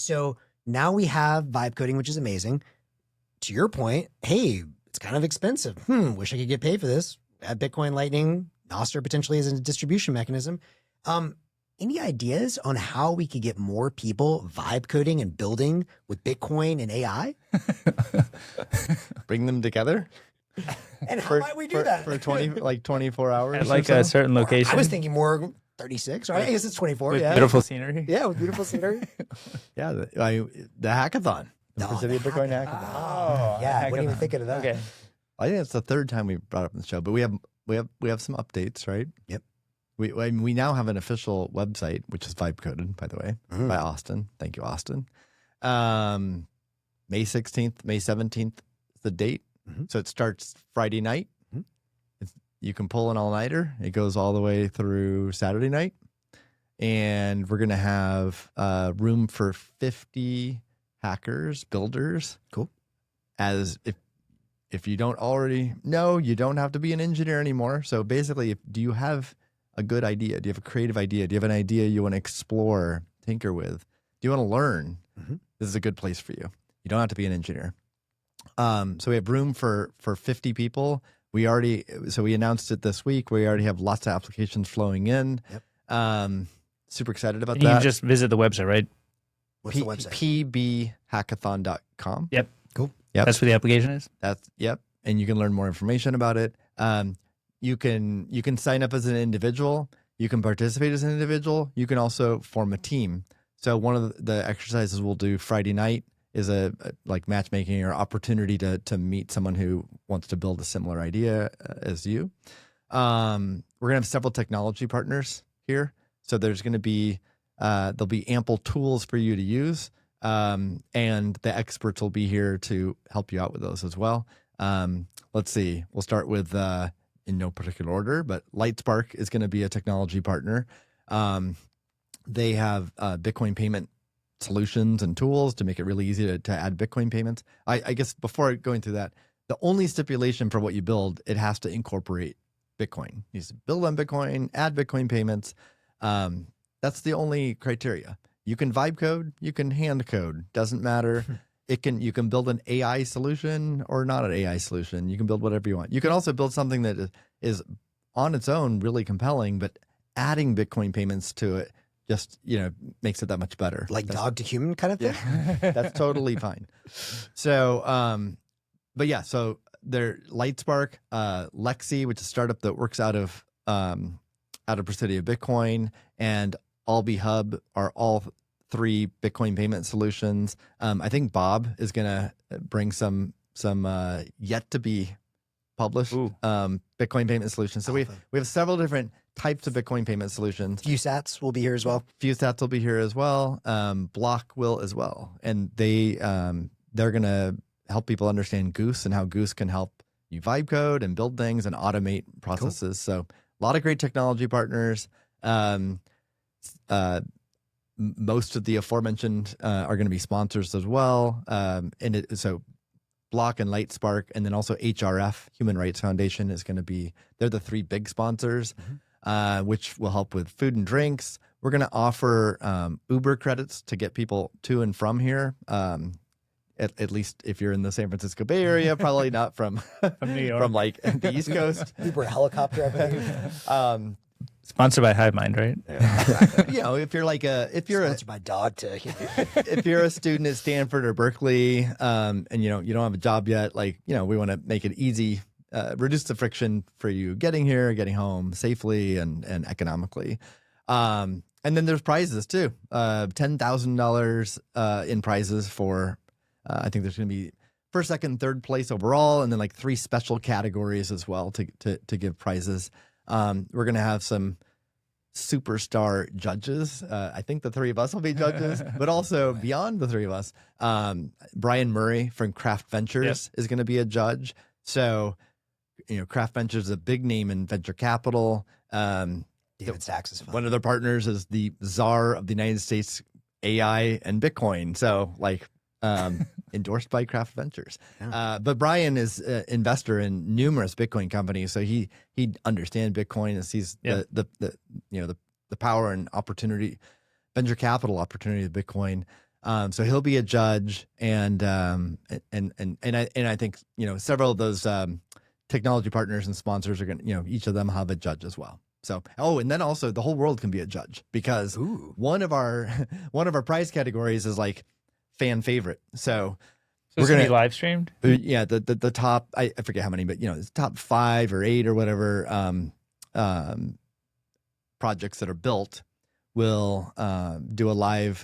So now we have vibe coding, which is amazing. To your point, hey, it's kind of expensive. Wish I could get paid for this. Add Bitcoin, Lightning, Nostr potentially as a distribution mechanism. Any ideas on how we could get more people vibe coding and building with Bitcoin and AI? Bring them together. And how might we do that? For 24 hours? At like a certain location. I was thinking more 36, right? I guess it's 24. With yeah. beautiful scenery. Yeah, with beautiful scenery. Yeah, the hackathon. The No, Presidio the Bitcoin hackathon. hackathon. Yeah, I hackathon. wouldn't even think of that. Okay. I think it's the third time we brought up in the show, but we have some updates, right? Yep. We now have an official website, which is vibe coded, by the way, by Austin. Thank you, Austin. May 16th, May 17th is the date. So it starts Friday night. You can pull an all-nighter. It goes all the way through Saturday night. And we're going to have room for 50 hackers, builders. Cool. As if you don't already know, you don't have to be an engineer anymore. So basically, do you have a good idea? Do you have a creative idea? Do you have an idea you want to explore, tinker with? Do you want to learn? This is a good place for you. You don't have to be an engineer. So we have room for 50 people. We announced it this week. We already have lots of applications flowing in. Super excited about And that. you can just visit the website, right? What's the website? pbhackathon.com. Yep. Cool. Yep. That's where the application is? Yep. And you can learn more information about it. You can sign up as an individual. You can participate as an individual. You can also form a team. So one of the exercises we'll do Friday night is a like matchmaking or opportunity to meet someone who wants to build a similar idea as you. We're gonna have several technology partners here, so there's gonna be there'll be ample tools for you to use, and the experts will be here to help you out with those as well. Let's see, we'll start with in no particular order, but Lightspark is going to be a technology partner. They have Bitcoin payment solutions and tools to make it really easy to add Bitcoin payments. I guess before going through that, the only stipulation for what you build, it has to incorporate Bitcoin. You need to build on Bitcoin, add Bitcoin payments. That's the only criteria. You can vibe code, you can hand code, doesn't matter. You can build an AI solution or not an AI solution. You can build whatever you want. You can also build something that is on its own really compelling, but adding Bitcoin payments to it just, makes it that much better. Like dog to human kind of thing? Yeah, that's totally fine. So, but yeah, so they're Lightspark, Lexi, which is a startup that works out of Presidio Bitcoin, and Albi Hub are all three Bitcoin payment solutions. I think Bob is going to bring some yet to be published Bitcoin payment solutions. So we have several different types of Bitcoin payment solutions. FuseSats will be here as well. FuseSats will be here as well. Block will as well, and they're going to help people understand Goose and how Goose can help you vibe code and build things and automate processes. Cool. So a lot of great technology partners. Most of the aforementioned are going to be sponsors as well. So Block and Lightspark, and then also HRF, Human Rights Foundation, is going to be, they're the three big sponsors, which will help with food and drinks. We're going to offer Uber credits to get people to and from here. At least if you're in the San Francisco Bay Area, probably not from New York, from like the East Coast. Uber helicopter, everything. Sponsored by HiveMind, right? Yeah. If you're Sponsored by dog to human. if you're a student at Stanford or Berkeley, and you don't have a job yet, we want to make it easy, reduce the friction for you getting here, getting home safely and economically. And then there's prizes too. $10,000 in prizes for. I think there's going to be first, second, third place overall, and then like 3 special categories as well to give prizes. We're going to have some superstar judges. I think the 3 of us will be judges, but also beyond the 3 of us, Brian Murray from Craft Ventures is going to be a judge. So, Craft Ventures is a big name in venture capital. David Sachs is fun. One of their partners is the czar of the United States AI and Bitcoin. So endorsed by Craft Ventures. Yeah. But Brian is an investor in numerous Bitcoin companies, so he understands Bitcoin and sees the power and opportunity, venture capital opportunity of Bitcoin. So he'll be a judge, and I think several of those technology partners and sponsors are going to each of them have a judge as well. So and then also the whole world can be a judge, because one of our prize categories is like fan favorite. So we're going to be live streamed. Yeah, the top I forget how many, but it's top 5 or 8 or whatever projects that are built will do a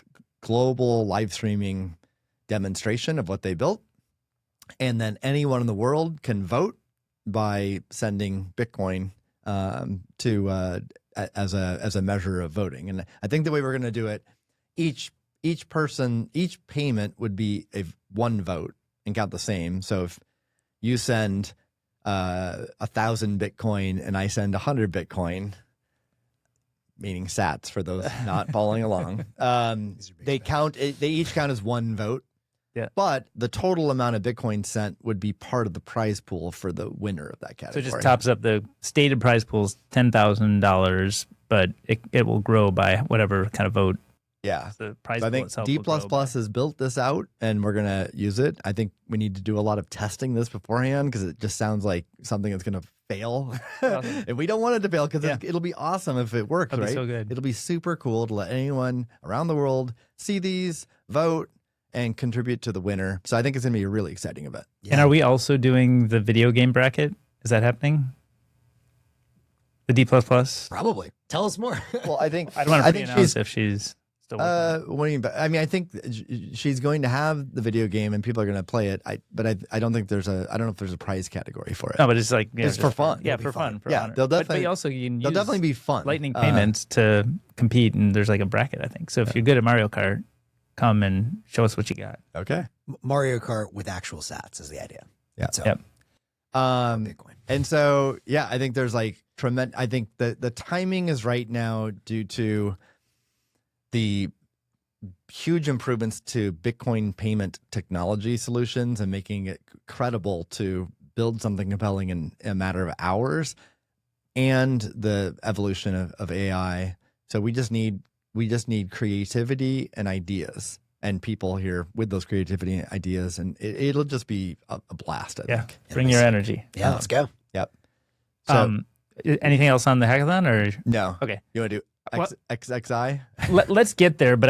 global live streaming demonstration of what they built, and then anyone in the world can vote by sending Bitcoin to as a measure of voting. And I think the way we're going to do it, each payment would be one vote and count the same. So if you send 1,000 Bitcoin and I send 100 Bitcoin, meaning sats for those not following along, they each count as one vote. Yeah. But the total amount of Bitcoin sent would be part of the prize pool for the winner of that category. So it just tops up the stated prize pool's $10,000, but it will grow by whatever kind of vote. Yeah. The prize So I pool think itself D++ will grow by. has built this out, and we're going to use it. I think we need to do a lot of testing this beforehand, because it just sounds like something that's going to fail. Awesome. And we don't want it to fail, because it'll be awesome if it works, That'd right? be so good. It'll be super cool to let anyone around the world see these, vote, and contribute to the winner. So I think it's going to be a really exciting event. And are we also doing the video game bracket? Is that happening? The D++? Probably. Tell us more. Well, I think I don't want to think pre-announce if she's still working. what do you mean? I mean, I think she's going to have the video game and people are going to play it. But I don't think I don't know if there's a prize category for it. No, but it's like It's for fun. Yeah, It'll for be fun. For Yeah, honor. they'll But definitely also you can they'll use definitely be fun. Lightning payments to compete, and there's like a bracket, I think. So if you're good at Mario Kart, come and show us what you got. Okay. Mario Kart with actual sats is the idea. Yeah. So, Yep. Bitcoin. And so, yeah, I think there's like tremendous. I think the timing is right now due to the huge improvements to Bitcoin payment technology solutions and making it credible to build something compelling in a matter of hours, and the evolution of AI. So we just need creativity and ideas, and people here with those creativity and ideas, and it'll just be a blast, I think. Bring your energy. Yeah, let's go. Yep. So Anything else on the hackathon, or no. Okay. You want to do Well- XXI? let's get there. But